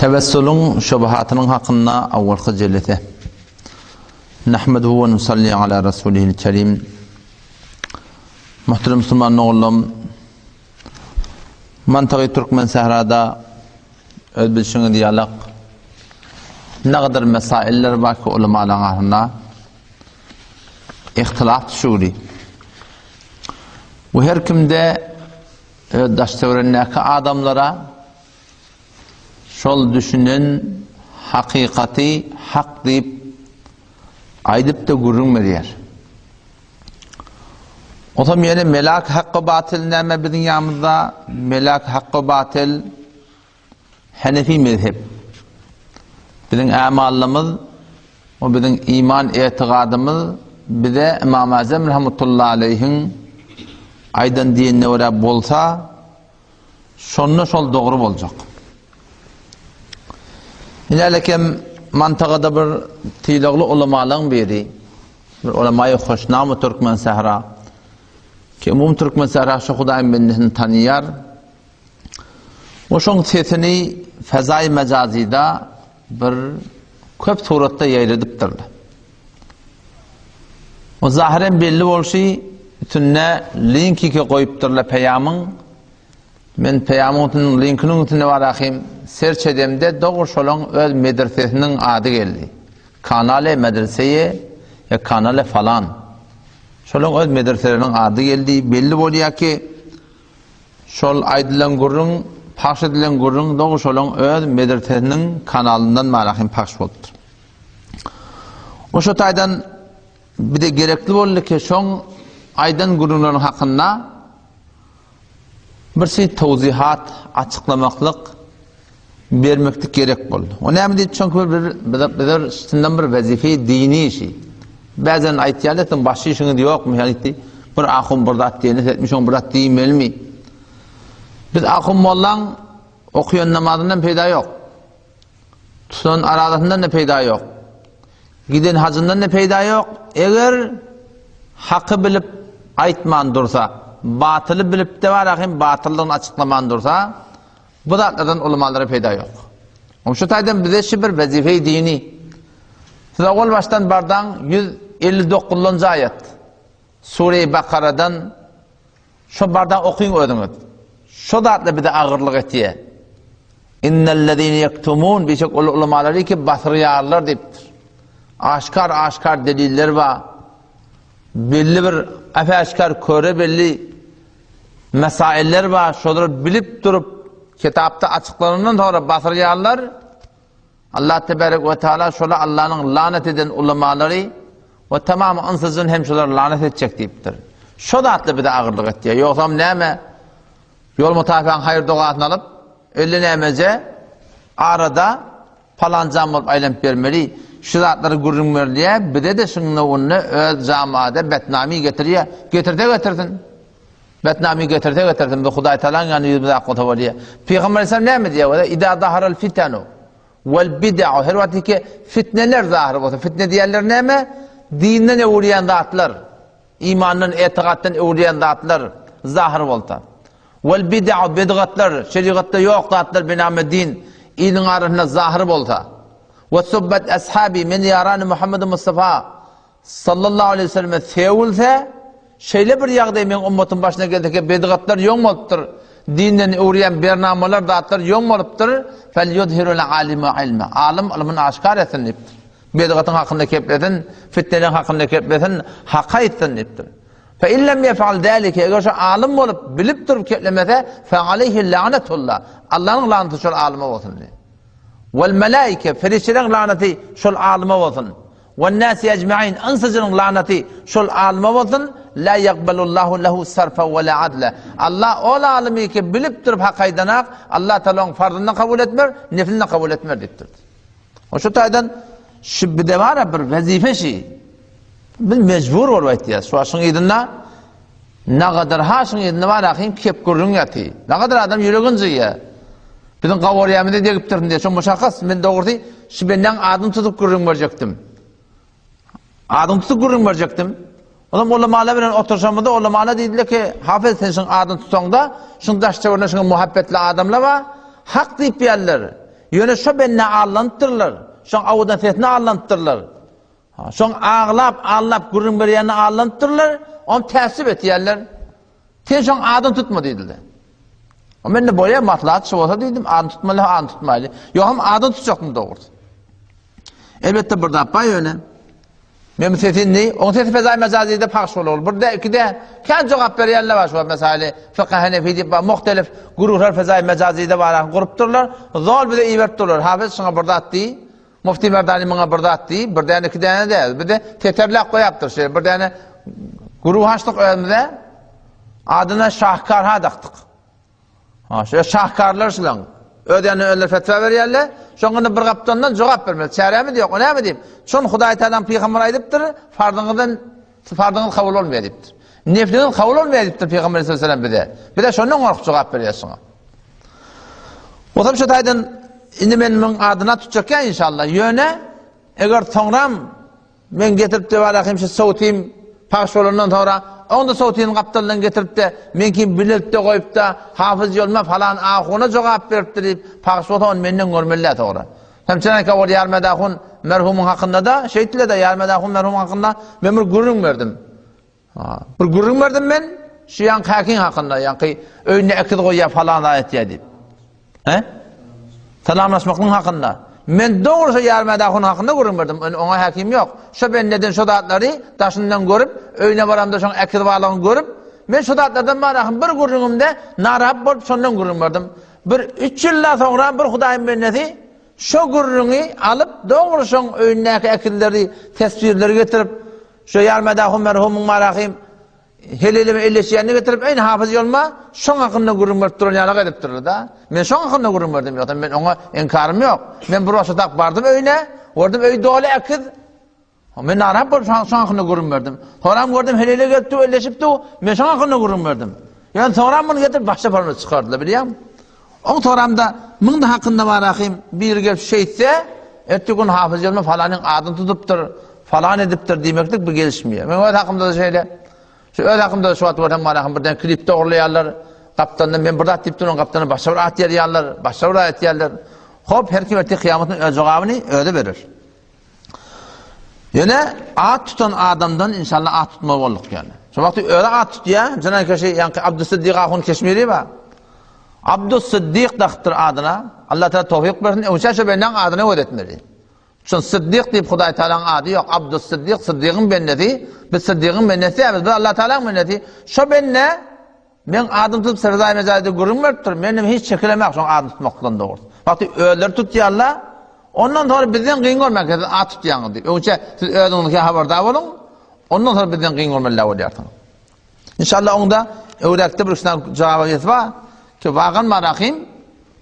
Tewessülün şubahatının hakkında awwalky jellete. Nahmeduhu ve nusalli ala rasulihil kerim. Muhterem Musulman oğlum, mantığı Türkmen sahrada özbilşiňi diyalog nagdar mesailler var ki ulamalar arasında ihtilaf düşüri. Bu her kimde daştevrenäki adamlara şol düşünen hakikati hak deyip aydıp da gurrunmerýär. Otam yani melak hakkı batıl näme bizin ýamyzda melak hakkı batıl Hanefi mezhep. Bizin amallarymyz, o bizin iman etiqadymyz bize İmam Azam rahmetullahi aleyhin aydan diýende wara bolsa şonu şol dogry boljak. Ýa-da mantagada bir tiýlegli ulamalyň biri, bir ulamaýy hoşnamy Türkmen sahra ki umum Türkmen sahra şu Hudaýym bendini tanýar. Oşoň sesini fezai mecazida bir köp suratda ýaýradypdyr. O zahiren belli bolşy tünne linki ki goýupdyrlar peýamyň. Men peýamyň linkiniň üstüne barahym serç edemde dogry şolaň öz medresesiniň ady geldi. Kanale medreseye ya kanale falan. Şolaň öz medreseleriniň ady geldi. Belli bolýar ki şol aýdylan gurrun, paş edilen gurrun dogry şolaň öz medresesiniň kanalyndan barahym paş bolupdyr. Oşo taýdan bir de gerekli boldy ki şoň aýdan gurrunlaryň hakynda bir şey tawzihat açıklamaklık vermeklik gerek boldu. O näme diýip çünkü bir şundan bir vazife dini işi. Bazen aýtýarlar başy işiňiz ýokmy ýa-ni bir ahun bir zat diýeni etmiş on bir zat diýmelmi? Biz ahun bollan okuyan namazından peýda ýok. Tutan aradasından da peýda ýok. Giden hajyndan da peýda ýok. Eger haqqy bilip aýtman dursa, batılı bilip de barahym batyllygyny açıklaman dursa, bu zatlardan ulamalara peýda ýok. Şu taýdan bize şu bir vazife dini. Siz awal baştan bardan 159-njy ayet. Sure-i Bakara'dan şu bardan okuýun ödüňiz. Şu zatla bize agyrlyk etýär. İnnellezîne yektumûn beşek ulamalary ki basyrýarlar diýipdir. Aşkar deliller var. Belli bir apaşkar köre belli mesailler var. Şolary bilip durup kitapta açıklanandan sonra basyrýarlar Allah tebarek ve teala şola Allah'ın lanet eden ulemalary ve tamamı ansızın hem şolar lanet edecek diýipdir. Şo zatly bir de agyrlyk etýär. Ýoksam näme? Yol mutafiň hayır dogatyny alyp elle nämeze arada palanjam bolup aýlanyp bermeli. Şu zatları gurrunmerliye bir de şununla öz zamada betnami getirýär. Getirdin. Betnami getirdin. Bu Hudaý Taala ýany ýüzde akota bolýar. Peýgamber sallallahu näme diýär? İda zaharal fitanu wal bid'u her wagtki fitneler zahir bolsa. Fitne diýerler näme? Dinden öwrýän zatlar, imandan, etiqatdan öwrýän zatlar zahir bolsa. Wal bid'u bid'atlar, şeriatda ýok zatlar benäme din, iliň arasynda zahir bolsa. وَسُبَّتْ أَصْحَابِي مِنْ يَارَانِ Muhammed Mustafa sallallahu aleyhi ve sellem sevulse şeýle bir ýagdaý men ummatyň başyna geldiki bid'atlar ýoň bolupdyr. Dinden öwrýän bernamalar zatlar ýoň bolupdyr. فَلْيُظْهِرُ الْعَالِمُ عِلْمَ Alim ilmini aşkar etsin diýipdir. Bid'atyň hakynda keplesin, fitneleň hakynda keplesin, hakka etsin diýipdir. فَاِنْ لَمْ يَفْعَلْ ذَلِكَ Eger şo alim bolup bilip durup keplemese فَعَلَيْهِ لَعْنَةُ Allah'ın lanety şol alime bolsun diýip. والملائكة فرشتين لعنتي شل عالم وطن والناس يجمعين أنسجن لعنتي شل عالم وطن لا يقبل الله له صرفا ولا عدلا الله أول عالمي ki bilip durup hakaydanak Allah Teala'nın farzını kabul etmer, neflini kabul etmer deyipdir. O şu taýdan şu bir de var bir vazife şey. Biz mecbur bolýar diýär. Şu aşyň ýerinde ne kadar haşyň ýerinde var ahym kep gurrun ýaty. Ne kadar adam ýüregin ýa. Bizim gawaryamyda degipdirdim diye. Şo muşakas men dogry şu benden adyny tutup gurrun berjekdim. Adyny tutup gurrun berjekdim. Olam ulamalar bilen oturşamda ulamalar diýdiler ki, hafız sen şoň adyny tutsaňda, şoň daşçawrna şoň muhabbetli adamlar var, hak diýip berler. Yöne şo benne ağlantırlar. Şoň awdan setine ağlantırlar. Şoň ağlap gurrun berýärni ağlantırlar. On täsip etýärler. Sen şoň adan tutma diýdiler. O menne boýa matlaat şu bolsa diýdim, adan tutmaly, adan tutmaly. Ýogam adan tutjakmy dogry. Elbetde bir dapa ýöne. Men setinni, on seti fezai mecazi'de pahş olur. Burada ikide kan jogap berýärler var şu mesele. Fıkh Hanefi diýip muhtelif guruplar fezai mecazi'de var, grupturlar. Zol bile ibertdirler. Hafiz şoňa burada atdy. Mufti Merdani bana burada atdy. Bir däne iki däne de. Bir de teterlek goýapdyr şey. Bir däne guruh haçlyk öýünde adyna şahkar hadakdyk. Şu şahkarlar şulan. Ödeni öller fetva berýärler. Şoňa bir gapdandan jogap bermez. Çäremi diýok, näme diýip? Şon Hudaý Taala Peýgamber aýdypdyr, fardyňyz kabul bolmaýar diýipdir. Nefliniz kabul bolmaýar diýipdir Peýgamber sallallahu aleyhi ve sellem bize. Bir de şondan gorkup jogap berýär şoňa. Otam şu taýdan indi men adyna tutjakka inşallah ýöne eger soňram men getirip de barakim şu sowtym paş bolandan sonra onda sowtyny gaptaldan getirip de menki bilet de goýup da hafiz ýolma falan ahuna jogap beripdir diýip paş bolan menden görmeli togra. Hemçine ka yarmada ahun merhumun hakynda da şeýle de yarmada ahun merhumun hakynda men bir gurrun berdim. Bir gurrun berdim men şu ýan hakyn hakynda ýa-ki öýüne ekid goýýar falan aýetýär diýip. Salamlaşmakyň hakynda. Men doğrusu yarmada ahun hakynda gurrun berdim. Oňa hakim ýok. Şo ben neden şo datlary daşyndan görüp öýüne baramda şoň ekid balygyny görüp men şo datlardan barakim bir gurrunymda narap bolup şondan gurrun berdim. Bir 3 ýyldan soňra bir Hudaýyň benneti şo gurruny alıp doğru şoň öýündäki ekilleri, teswirleri getirip şo yarmada ahun merhumun marahim helelime elleşýänini getirip eýne hafiz ýolma şoň hakynda gurrun berip duranýalyk edipdir da. Men şoň hakynda gurrun berdim ýa-da men oňa enkarym ýok. Men bir wagtda bardym öýüne, gördüm öý dolu ekid. Men narap bolup şoň hakynda gurrun berdim. Soňra gördüm helele geldi, elleşipdi, men şoň hakynda gurrun berdim. Ýani soňra muny getirip başga parma çykardylar, bilýärmi? Oň toramda munda hakynda barahim bir gep şeýse, ertügün hafiz ýolma falanyň adyny tutupdyr, falan edipdir diýmeklik bir gelişmeýär. Men öz hakymda da şeýle şu öz hakymda şu wagt bolan barahim birden klip dogurlaýarlar. Kaptandan men burada diýip duran kaptana başga bir at ýerýärler, başga bir at ýerler. Hop her kim erti kıyametin öz jogabyny öde berer. Ýene at tutan adamdan inşallah at tutma bolduk yani. Şu wagty öde at tutýa, jana keşe ýa-ni Abdussiddiq ahun keşmiri ba. Abdussiddiq daqtyr adyna Allah Taala tawfik bersin, öňçe benden adyny ödetmeli. Şol Siddiq diýip Hudaý Taalaň ady ýok, Abdussiddiq, Siddiqyň benneti, biz Siddiqyň benneti, biz Allah Taalaň benneti. Şo benne men adymy tutup Serzay mezarida gurrun beripdir. Menim hiç çekilemek şoň adymy tutmakdan dogry. Wagty öler tutýarlar, ondan sonra bizden gyn görmek, at tutýaňy diýip. Öňçe siz öňiňizde habardar bolun, ondan sonra bizden gyn görmeli bolýar. İnşallah onda öwrekde bir şuna jogap ýetber ki wagan marahim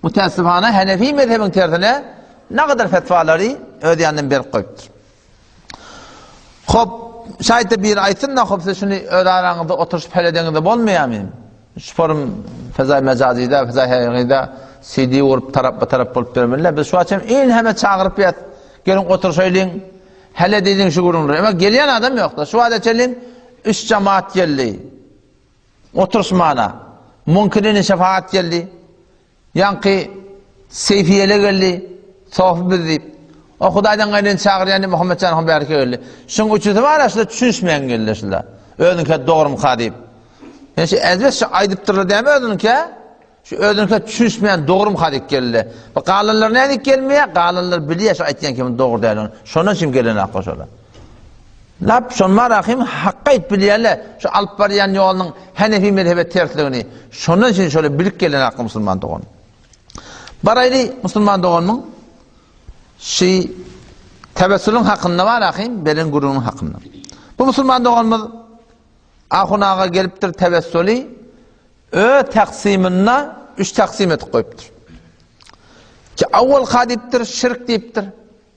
mutasifana Hanefi mezhebiň tertine ne kadar fetvaalary ödýänden berip goýupdyr. Hop, şaýda bir aýtyn da hop siz şunu öýraňyzda oturup peledeňizde bolmaýarmy? Şurum fezai mecazi'de, fezai haýygyda CD vurup tarap bolup bermeliler. Biz şu açam en heme çağırıp ýat. Gelin otur şeýleň. Hele diýdiň şu gurunlar. Ama gelýän adam ýok da. Şu wada çelin 3 cemaat geldi. Oturuşmana. Munkirin şefaat geldi. Ýa-ki seyfiyele geldi. Sohbet edip. O Hudaýdan gaýlan çağırýany Muhammed Canhan berke geldi. Şoň üçüňi var aslında düşünmeýän geldi şular. Öňünki dogrum hadip. Yani şu ezbet şu aydıptırlı demedin ki şu ödünke düşünmeyen doğru mu hadik geldi. Bu kanunlar ne dik gelmeye? Kanunlar biliyor şu aytyan kimin doğru değil onu. Şunun için gelin akış ola. Lap şunma rahim hakka it biliyorlar. Şu alıp barayan yolunun Hanefi mezhebi tersliğini. Şunun için şöyle bilik gelin akı Musulman doğun. Baraylı Musulman doğunun şey Tewessül'ün hakkında var rahim, berin gurunun hakkında. Bu Musulman doğunumuz ahunağa gelipdir Tewessül'i taksimine 3 taksim etip koyuptur. Ki awval hadiptir, şirk deyiptir.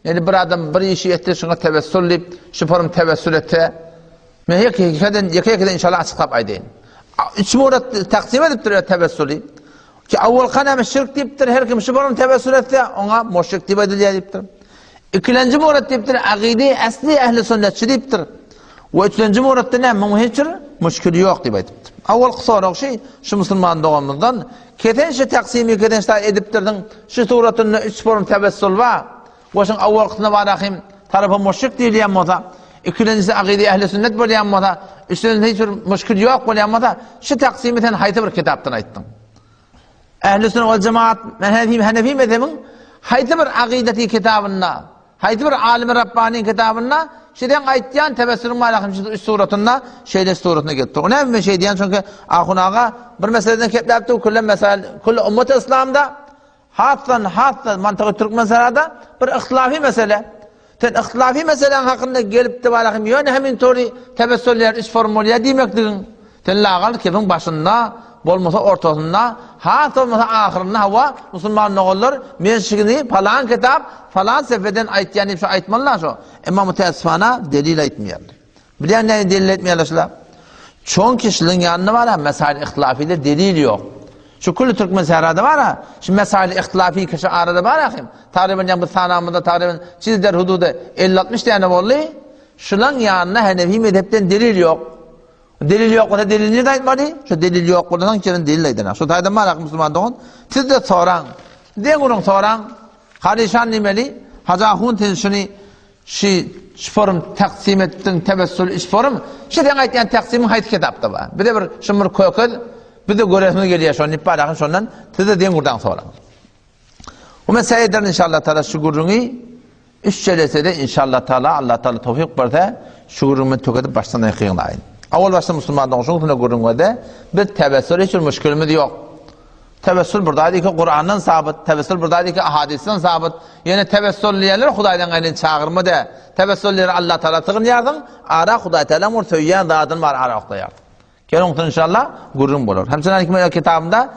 Yani bir adam bir işi etti, şuna Tewessül deyip, şu form Tewessül ete. Men yekeden inşallah açıklap aydayın. 3 murat taksim ediptir Tewessül'i. Ki awval kanama şirk deyiptir, her kim şu form Tewessül ete, ona müşrik deyip edilýär deyiptir. İkinci murat deyiptir, akide asli ehli sünnetçi deyiptir. Ve üçüncü muratta ne? Muhicr, müşkili yok diýip aýdypdy. Awal sorak şey şu musulman dogamyzdan ketenşe taksimi ketenşe edipdirdiň şu suratyny 3 form tebessül wa şoň awal kysna barahim tarapy müşrik diýilýän bolsa, ikincisi aqide ehli sünnet bolýan bolsa, üçüncüsinde hiç bir müşkil yok bolýan bolsa, şu taksimi sen haýty bir kitapdan aýtdyň. Ehli sünnet we cemaat Hanefi mezhebiň haýty bir aqideti kitabyna, haýty bir alim Rabbani kitabyna şeýden aýtýan tebessülün barahim şu 3 suratyna şeýle suratyna geldi. O näme şey diýen çünki ahun aga bir meseleden kepläpdi, kullan mesel, kull ummat İslamda hatsan mantygy Türk meselada bir ihtilafi mesele. Sen ihtilafi meselen hakynda gelipdi barahim ýöne hemin tori tebessüller 3 formulya diýmekdiň. Sen lagal kepin başynda bolmasa ortasynda, hatsa ahyrynda hawa musulman oğullar men şigini falan kitap, falan sefeden aýtýany şu aýtmalar şu. Emma mutasifana delil aýtmaýar. Bilen näme delil aýtmaýarlar şular? Çoň kişiliň ýanyna bara mesail ihtilafide delil ýok. Şu kullu Türk meselada bara, şu mesail ihtilafi kişi arada bara kim? Tariben bu sanamda tariben çizder hududa 50-60 tane bolly. Şulan ýanyna Hanefi mezhepden delil ýok. Delil yok da delilini de aýtmady. Şu delil yok bolsaň kirin delil aýdana. Şu taýda marak musulman dogan. Siz de soraň. Deňurun soraň. Harişan nimeli? Ahun tenşini şi form taksim etdiň tebessül iş form. Şeýle aýtýan taksimi haýt kitapda bar. Bir de bir şymyr kökel, bir de göresmi gelýär şonu iparagyň şondan siz de deňurdan soraň. O meseleden inşallah taala şu gurruňy 3 jelesede inşallah taala Allah taala tawfik berse şu gurruňy tökedip başdan aýkýaýyn. Awal başta musulmandan şoňda görüňde bir tebessül hiç müşkilimiz yok. Tebessül burdaýdy ki Kur'andan sabit, tebessül burdaýdy ki ahadisden sabit. Ýene tebessülliýerler Hudaýdan gaýlan çağırmady. Tebessülleri Allah taala tygynýardyň, ara Hudaý taala murtawýan zadyň bar araýar. Keňoňda inşallah gurrun bolar. Hemçinin hikmet kitabynda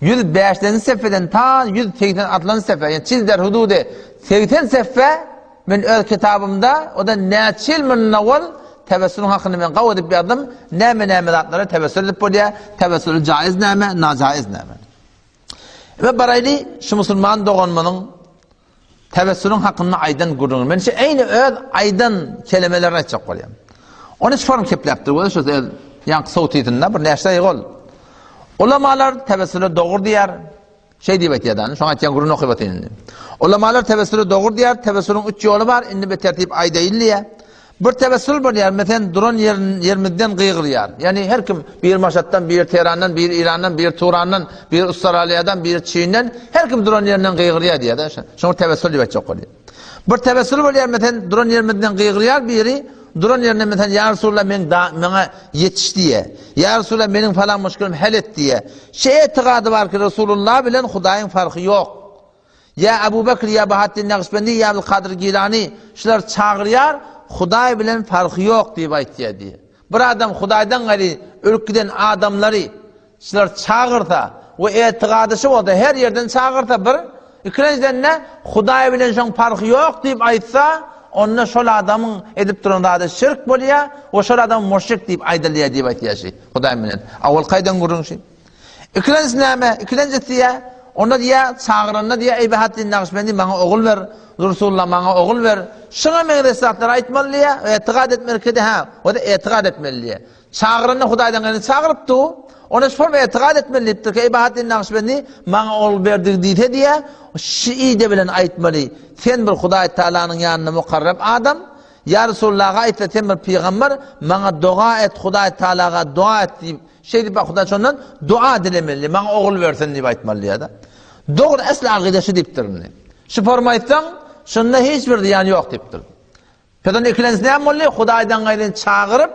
105-nji sefeden ta 180 atlanjy sefer, ýani çizder hududy 80 sefer men öz kitabymda o da näçil min awal tebessülün hakkını men gaw edip berdim. Näme zatlara tebessül edip bolýar? Tebessül jaiz näme, najaiz näme? Ve barayli şu musulman doganmanyň tebessülün hakkını aýdan gurrun. Men şu eýni öz aýdan kelimelerini aýtjak bolýar. Onu şu form kepläpdir. O şu ýanky sowtytynda bir näçe ýol. Ulamalar tebessüle dogry diýär. Şey diýip aýtýardan, şoň aýtýan gurrun okyp atýan. Ulamalar tebessüle dogry diýär. Tebessülün 3 ýoly bar. Indi bir tertip aýda illiýär. Bir tebessül bolýar, meselen duran ýerimizden gygyrýar. Yani her kim bir Maşatdan, bir Teherandan, bir İrandan, bir Turandan, bir Avustraliýadan, bir Çin'den her kim duran ýerinden gygyrýar diýär. Şoň tebessül diýip aýtjak bolýar. Bir tebessül bolýar, meselen duran ýerimizden gygyrýar, biri duran ýerine meselen ya Resulullah meňe ýetiş diýär. Ya Resulullah meniň falan müşkilim hal et diýär. Şeý etiqady bar ki Resulullah bilen Hudaýyň farky ýok. Ya Abu Bakr, ya Bahattin Naqşbendi, ya Abdul Kadir Gilani şular çağırýar. Hudaý bilen farky ýok diýip aýtýar diýär. Bir adam Hudaýdan gary ölküden adamlary şular çağırsa we etiqadysy bolsa her ýerden çağırsa bir ikinciden ne Hudaý bilen şoň farky ýok diýip aýtsa onda şol adamyň edip duranda şirk bolýar, o şol adam müşrik diýip aýdylýar diýip aýtýar. Hudaý bilen awal gaýdan gurunşy. Ikincisi näme? Ikincisi onda diýär çağıranda diýär ey Bahattin Naqşbendi maňa ogul ber. Resulullah maňa ogul ber. Şoňa men resatlar aýtmalyýar, etiqad etmelike ha, o da etiqad etmeliyä. Çağıranda Hudaýdan gelen çağırypdy, ona şol etiqad etmelidir ki ey Bahattin Naqşbendi maňa ogul berdi diýse diýär, şeýle bilen aýtmaly. Sen bir Hudaý Taalanyň ýanyna mukarrab adam, ya Resulullah'a aýtsa sen bir peýgamber, maňa dua et, Hudaý Taalaga dua et diýip, şeýle bak Hudaý şondan dua dilemeli, maňa ogul bersin diýip aýtmalyýar da. Dogry asl aqidesi diýipdir. Şu forma aýtsaň şunda hiç bir diýan ýok diýipdir. Pedan ikilensi näme bolýar? Hudaýdan gaýlan çağıryp,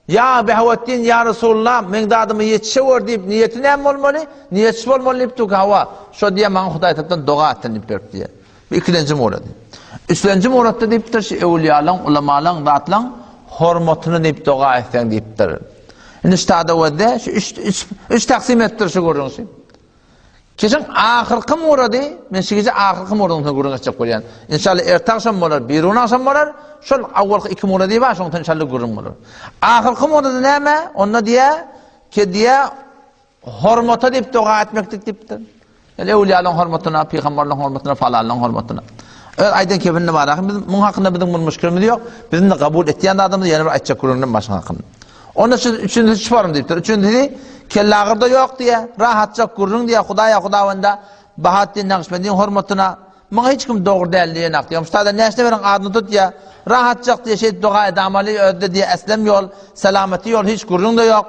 ya behawattin ya Resulullah men dadymy ýetişewer diýip niýeti näme bolmaly? Niýeti bolmaly diýip hawa. Şo diýe maňa Hudaý tarapdan doga etdiňip berdi. Bu ikilensi murady. Üçlenji muratda diýipdir, ewliýalaň, ulamalaň, zatlaň hormatyny diýip doga etdiň diýipdir. Indi ştada wede şu üç taksim etdir şu görüňiz. Keşin ahirki murady, men şeýle ahirki muradyny görüňiz çap bolýan. İnşallah ertaşam bolar, birun akşam bolar. Şol awwalky iki murady bar, şoňdan inşallah görüň bolar. Ahirki murady näme? Onda diýär ki diýär hormata diýip doga etmekdik diýipdir. Yani ewliýalaň hormatyna, peýgamberlaň hormatyna, falanlaň hormatyna. Aýdan kebinne bar. Biz muň hakynda bizim bir müşkilimiz ýok. Bizni kabul etýän adamdy ýene bir aýtjak görüňden başga hakynda. Onun üçüncüsü çıparım deyiptir. Üçüncüsü kelle ağırda yok diye, rahatça kurrun diye, Hudawanda Bahattin Naqşbendiyň hormatına, bana hiç kim doğru değil diye nak diyor. Müştada neşte verin adını tut ya, rahatça diye şey doga-i ödü diye eslem yol, selameti yol, hiç kurrun da yok.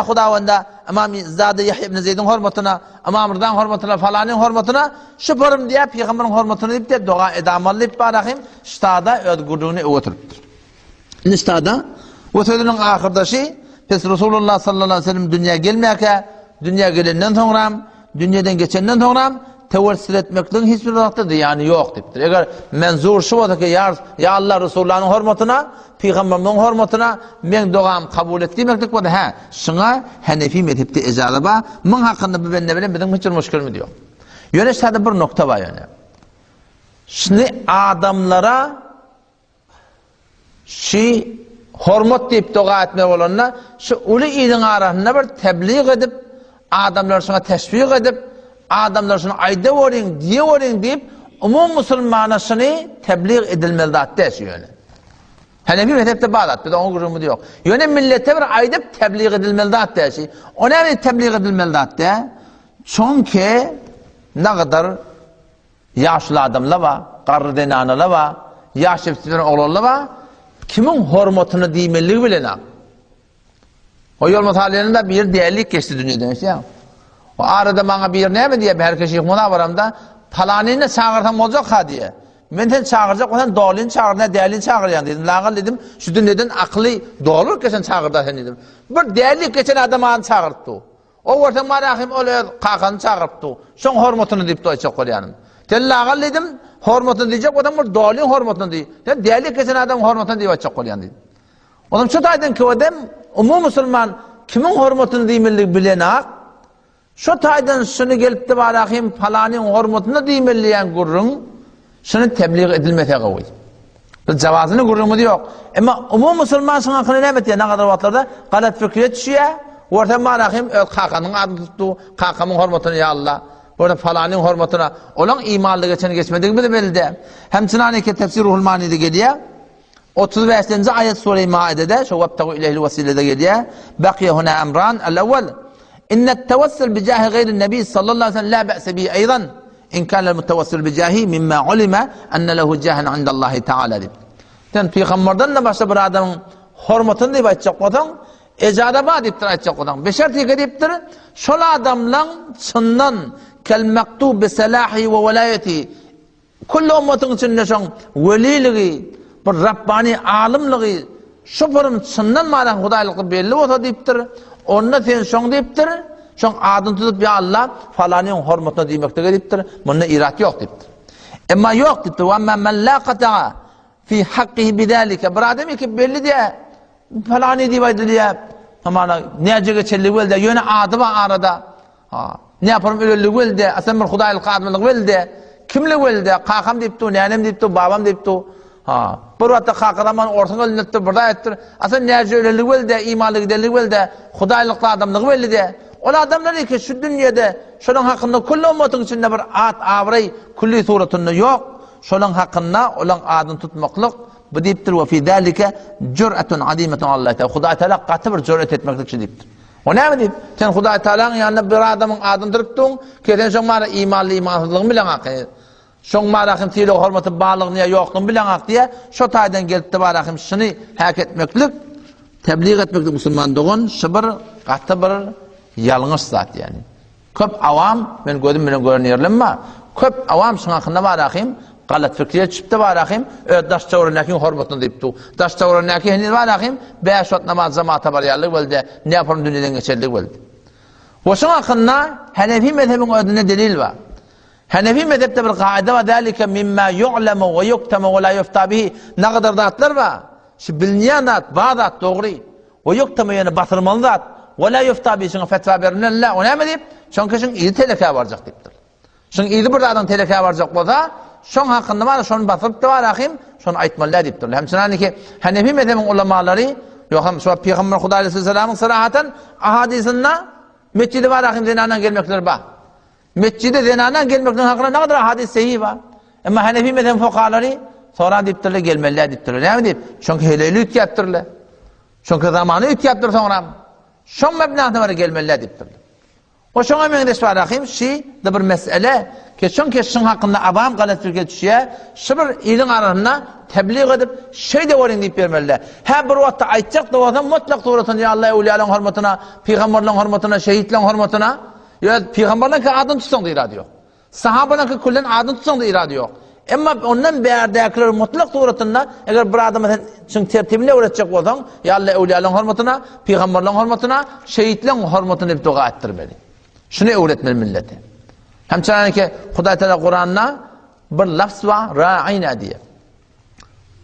Hudawanda Imam Zade Yahya ibn Zeyd'in hormatına, Imam Rıdan hormatına, falanın hormatına, şıparım diye, Peygamber'in hormatına deyip de doga-i deyip barahim, ştada ödgürlüğünü oturuptur. Niştada, o sözünün ahırda şey, pes Resulullah sallallahu aleyhi ve sellem dünya gelmeyeke, dünya gelenden sonra, dünyadan geçenden sonra, tevessül etmekten hiçbir vaktidir, yani yok deyiptir. Eğer menzur şu olsa ki, ya Allah Resulullah'ın hormatına, Peygamber'in hormatına, men doğam kabul ettiğimektik bu da, şuna Hanefi mezhepte ecazaba, men hakkında bu ben ne bileyim, bizim hiç müşkül mü diyor. Yöne şurada bir nokta var yani. Şimdi adamlara, hormat deyip doğa etmek olanlar, şu ulu idin arasında bir tebliğ edip, adamlar şuna teswir edip, adamlar şuna ayda orin, diye orin deyip, Musulmana şunu tebliğ edilmeli hatta şu yöne. Hanefi mezhepte bağlat, bir de onun kurumu diyor. Yöne millete bir ayda tebliğ edilmeli hatta şu. O ne tebliğ edilmeli hatta? Çünkü ne kadar yaşlı adamlar var, karı denanalar var, yaşlı oğlanlar var, kimin hormatını diýmeligi bilen ha. O yol masallarında bir değerlik geçti dünyadan işte. O arada bana bir ne mi diye her kişi muna varamda falanını çağırsam olacak ha diye. Menden çağıracak olan doğalın çağırına değerlin çağırayan dedim. Lagal dedim şu dünyadan aklı doğalır geçen çağırda sen dedim. Bir değerlik geçen adamı çağırttı. O ortam marahim öyle kakan çağırttı. Şon hormatını deyip doyacak olyanım. Lagal dedim hormatını diyecek adam bir doğalın hormatını diye. Değerlik geçen adam hormatını diye açacak olyan dedim. Onun şu taydan ki o adam Musulman kimin hormatını diýmeligi bilen ak. Şu taydan şunu gelip de barahim falanyň hormatını diýmeliýän gurrun şunu tebliğ edilmese gowy. Bu jawazyny gurrumy diýok. Emma Musulman şoňa hakyny nämet diýen kadar wagtlarda galat fikriye düşýär. Orta barahim kakanyň adyny tutdy. Kakamyň hormatyny ya Allah. Burada falanyň hormatyna olan imanly geçen geçmedigi bildi. Hem çynanyke tefsir Ruhul Mani'de gelýär. 35. ayet Sure-i Maide'de şu vebtegu ileyhil vesilede geliyor. Bakiye huna emran. El-evvel innet tevessül bi cahi gayrin nebi sallallahu aleyhi ve sellem la be'se bi eydan in kânel muttevessül bi cahi mimma ulime enne lehu cahin indallahi teala deyip. Yani Peygamberden de başta bir adamın hormatını deyip açacak odan ecadaba deyiptir açacak odan. Beşer teke deyiptir şol adamlan çınnan kel mektub bi selahi ve velayeti kullu ummatın içinde şon veliliği bir Rabbani alimligi şupurum çınnan maran Hudaýlygy belli bolsa deyipdir. Onda sen şoň deyipdir. Şoň adyny tutup ya Allah falanyň hormatyna diýmekde deyipdir. Munda irat ýok deyipdir. Emma ýok deyipdir. Wa men la qata'a fi haqqihi bidalika. Bir adam ki belli diýe falany diýip diýe. Amana näje geçerli boldy. Ýöne ady var arada. Ha, ne yaparım öleli boldy. Asan bir Hudaýlyk adamlyk boldy. Kimli boldy? Kakam deyipdi, nänem deyipdi, babam deyipdi. Ha, bir wagtda hakaraman ortaňa ölnetdi, burada etdir. Asan näje ölelik boldy, imanlyk delik boldy, Hudaýlykly adamlyk boldy. Ol adamlar ki şu dünýede şonuň hakynda kullu ummatyň içinde bir at awray kulli suratynda ýok. Şonuň hakynda olan adyny tutmaklyk bu diýipdir we fi zalika jur'atun azimatun Allah ta. Hudaý taala gaty bir jur'at etmeklik diýipdir. O näme diýip? Sen Hudaý taalaň ýanynda bir adamyň adyny durupdyň, keten şoň mara imanly imansızlygy bilen aky. Şoň marahym tiýle hormaty baglygyny ýoklugyny bilen ak diýe, şo taýdan gelipdi barahym şunu hak etmeklik, tebliğ etmeklik musulman dogan, şybir gaty bir ýalňyş zat ýani. Köp awam men gözüm bilen görnýärlemmi? Köp awam şoň hakynda barahym galat fikriye çypdy barahym, daş çawranakyň hormatyny diýipdi. Daş çawranaky hini barahym 5 wagt namaz jamaata barýarlyk boldy, ne ýaparym dünýeden geçerlik boldy. Şoň hakynda Hanefi mezhebiň ödüne delil bar. Hanefi mezhepte bir kaide var. Zalika mimma yu'lemu ve yuktemu ve la yufta bihi. Ne kadar zatlar var? Şu bilinen zat, bazı zat doğru. Ve yuktemu yani batırmalı zat. Ve la yufta bihi. Şuna fetva verilen la. O ne mi deyip? Çünkü şun iyi telekaya varacak deyiptir. Şun iyi bir zatın telekaya varacak olsa, şun hakkında var, şun batırıp da var akim, şun aytmalı deyiptir. Hem şunani ki Hanefi mezhebin ulamaları, yok hem şu Peygamber Hudaý aleyhisselamın sırahaten ahadisinde mescidi var akim zinadan gelmekler var. Mescide zinadan gelmekten hakkında ne kadar hadis sahih var. Ama Hanefi mezhebi fuqahaları sonra diptirle gelmeliler diptirle. Ne mi deyip? Çünkü helali ütkättirle. Çünkü zamanı ütüyaptır sonra. Şon mebnatına var gelmeliler deyiptir. O şoňa meňdeş barahym şi de bir mesele keçen keşin hakkında abam galat fikir düşýär. Şu bir ilin arasynda tebliğ edip şeýle bolan diýip bermeliler. Ha bir wagtda aýtjak da bolsa mutlak dogrusyny ya Allah awliýalaryň hormatyna, peýgamberleriň hormatyna, şeýitleriň hormatyna, ýa peýgamberleriň adyny tutsaň da irady ýok. Sahabalaryň kullan adyny tutsaň da irady ýok. Emma ondan bärdäkler mutlak dogrusyna eger bir adam şoň tertibine öwretjek bolsaň, ya Allah awliýalaryň hormatyna, peýgamberleriň hormatyna, şeýitleriň hormatyna diýip doga etdirmeli. Şunu öğretmeli millete. Hem ki Hudaý Teala Kur'an'na bir lafz var, ra'ina diye.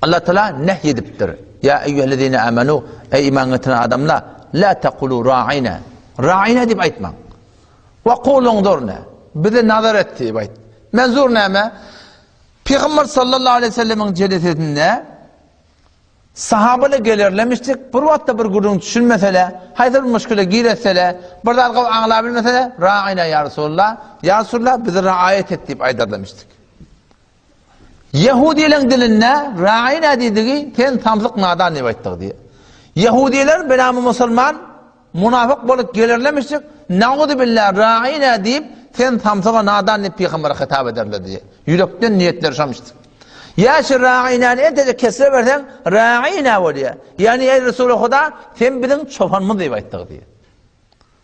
Allah Teala nehyediptir. Ya eyyühellezine amenu, ey iman getiren adamlar, la taqulu ra'ina. Ra'ina deyip aytma. Ve qulu unzurna. Bize nazar et deyip ayt. Menzur näme? Peygamber sallallahu aleyhi ve sellem'in cedetinde sahabalar gelirlemiştik. Bir vatta bir gurun düşünmesele, hayır bir müşküle giresele, bir dalga anlayabilmesele, ra'ina ya Resulullah, ya Resulullah bizi raayet et deyip aydarlamıştık. Yahudilerin dilinde ra'ina dediği ten tamsık nadan deyip ayttık diye. Yahudiler benamı Musulman, münafık bolup gelirlemiştik. Nauzu billah ra'ina deyip ten tamsık nadan deyip Peygamber'e hitap ederler diye. Yürekten niyetler yaşamıştık. Ya şu ra'ina'nı entece kesre versen ra'ina oluyor. Yani ey Resulü Huda sen bizim çobanımız deyip ayttık diye.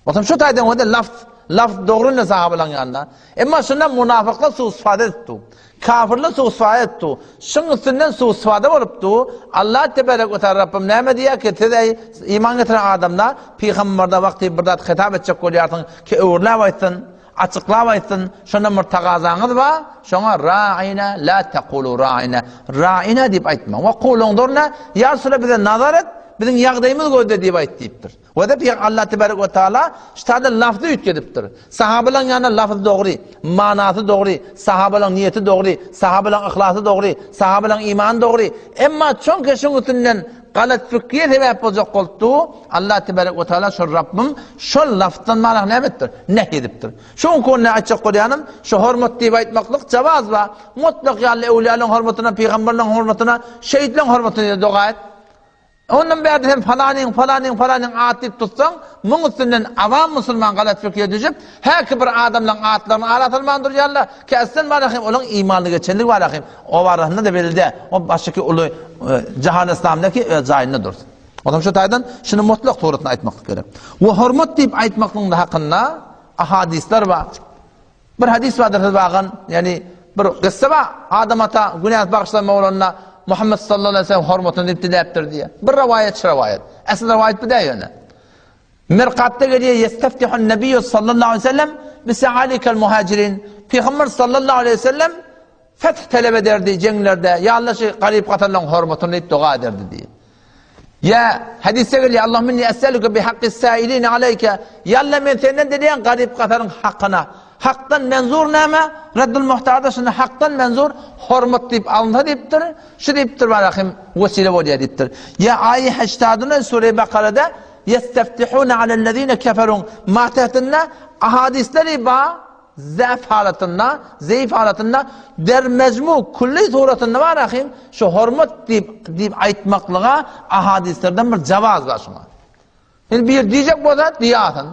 Otam şu taydan o da laf doğruyla sahabaların yanında. Ama şundan münafıkla suusfade ettu. Kafirle suusfade ettu. Şunun üstünden suusfade oluptu. Allah tebarek ve teala Rabbim neyme diye ki tedey iman getiren adamlar Peygamber'de vakti birdat hitap edecek oluyorsun ki öğürler aytsın. Açıklap aytsın, şonda bir tagazanyz bar, şoňa ra'ina la taqulu ra'ina. Ra'ina diýip aytma. Wa qulundarna ya Resulullah bize nazar et, bizim ýagdaýymyz göýde diýip ayt diýipdir. Wa da Allah tebarek we taala ştada lafzy üýtgedipdir. Sahabalaryň ýanyna lafzy dogry, manasy dogry, sahabalaryň niýeti dogry, sahabalaryň ihlasy dogry, sahabalaryň imany dogry. Emma çoň keşiň üstünden galat fikir sebäp boljak bolupdy. Allah tebarek we taala şu Rabbim şu lafdan maňa nämetdir? Nehyedipdir. Şoň konuny açyk goýanym, şu hormat diýip aýtmaklyk jawaz bar. Mutlak ýaly awliýalaryň hormatyna, peýgamberleriň hormatyna, şeýitleriň hormatyna doga et. Ondan bäri hem falaning atyp tutsaň, muň üstünden awam musulman galat fikir düşüp, her bir adamlaryň atlaryny aratylmandyr ýalla. Käsden barahym olaň imanyny geçenlik barahym. O barahynda da belide, o başyky uly jahan İslamdaky jaýyna dursun. Adam şu taýdan şunu mutlak toğrutna aýtmak gerek. We hormat diýip aýtmakyň da hakynda ahadisler bar. Bir hadis bardyr bagan, yani bir gissa bar. Adam ata günah bagşlama bolanna Muhammed sallallahu aleyhi ve sellem hormatını iptileptir diye. Bir rivayet şu rivayet. Asıl rivayet bu değil yani. Mirqatta geliyor yesteftihun nebiyyü sallallahu aleyhi ve sellem bisa'alikel muhacirin. Peygamber sallallahu aleyhi ve sellem feth talep ederdi cenglerde. Ya Allah şu garip katarların hormatını dua ederdi diye. Ya hadise geliyor Allahümme inni es'eluke bi haqqis sa'ilin aleyke. Ya Allah men senden dediğin garip katarın hakkına. Haktan menzur näme? Reddul muhtarda şunu haktan menzur hormat diýip alınsa diýipdir. Şu diýipdir barahym vesile bolýar diýipdir. Ya aýy 80-nda Sure Bakarada yesteftihuna alellezine keferun ma tahtna ahadisleri ba zaf halatında, zayıf halatında der mecmu kulli suratında barahym şu hormat diýip aýtmaklyga ahadislerden bir jawaz bar şuna. Yani bir diýjek bolsa diýýärsin.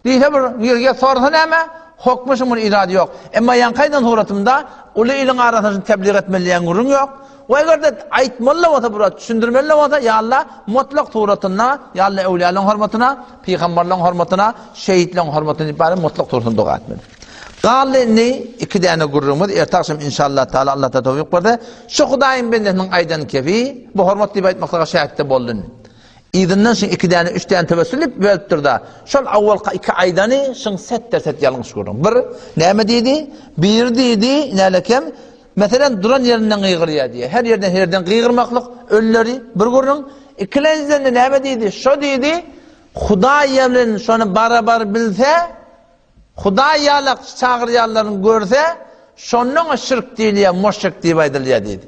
Diýse bir ýerge sorsa näme? Hokmuşumun iradi yok. Ama yankaydan suratımda ulu ilin arasını tebliğ etmeliyen gurun yok. O eğer de aytmalı olsa burada, düşündürmeli olsa ya Allah mutlak suratına, ya Allah evliyaların hormatına, peygamberlerin hormatına, şehitlerin hormatına ibare mutlak suratını dua etmeli. Galini iki tane gururumuz ertakşım inşallah Teala Allah'ta tevfik verdi. Şu Hudaýyň bendenin aydan kefi bu hormat diýip aýtmaklyga şähertde boldun. İdinden şun 2 tane 3 tane tevessülip bölüpdir da. Şol awwalky 2 aýdany şun set ýalňyş gördüm. Bir näme diýdi? Bir diýdi, nälekem? Meselen duran ýerinden gıýgyrýar diýe. Her ýerden gıýgyrmaklyk ölleri bir görüň. İkilenizden näme diýdi? Şo diýdi, Hudaý bilen şonu barabar bilse, Hudaý ýalyk çagyrýarlaryny görse, şonuň şirk diýilýär, müşrik diýip aýdylýar diýdi.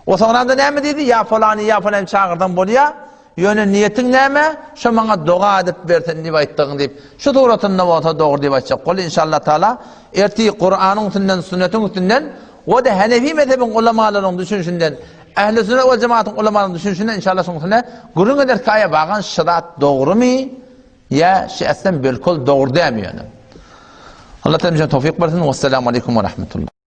O soňranda näme diýdi? Ya falan çagyrdan bolýar. Yöne niyetin näme? Şu maňa doga edip bersen diýip aýtdyň diýip. Şu dogratynda bolsa dogry diýip aýtjak. Gol inşallah taala erti Qur'anyň üstünden, sünnetin üstünden, o da Hanefi mezhebin ulamalarynyň düşünşinden Ähli sünnet we cemaatın ulamalarının düşünüşünde inşallah şoňsuna gurun eder kaya bagan şirat dogrymy ya şeýle belkol dogry dämiýär. Allah taala bize tawfik bersin. Vesselamu aleykum ve rahmetullah.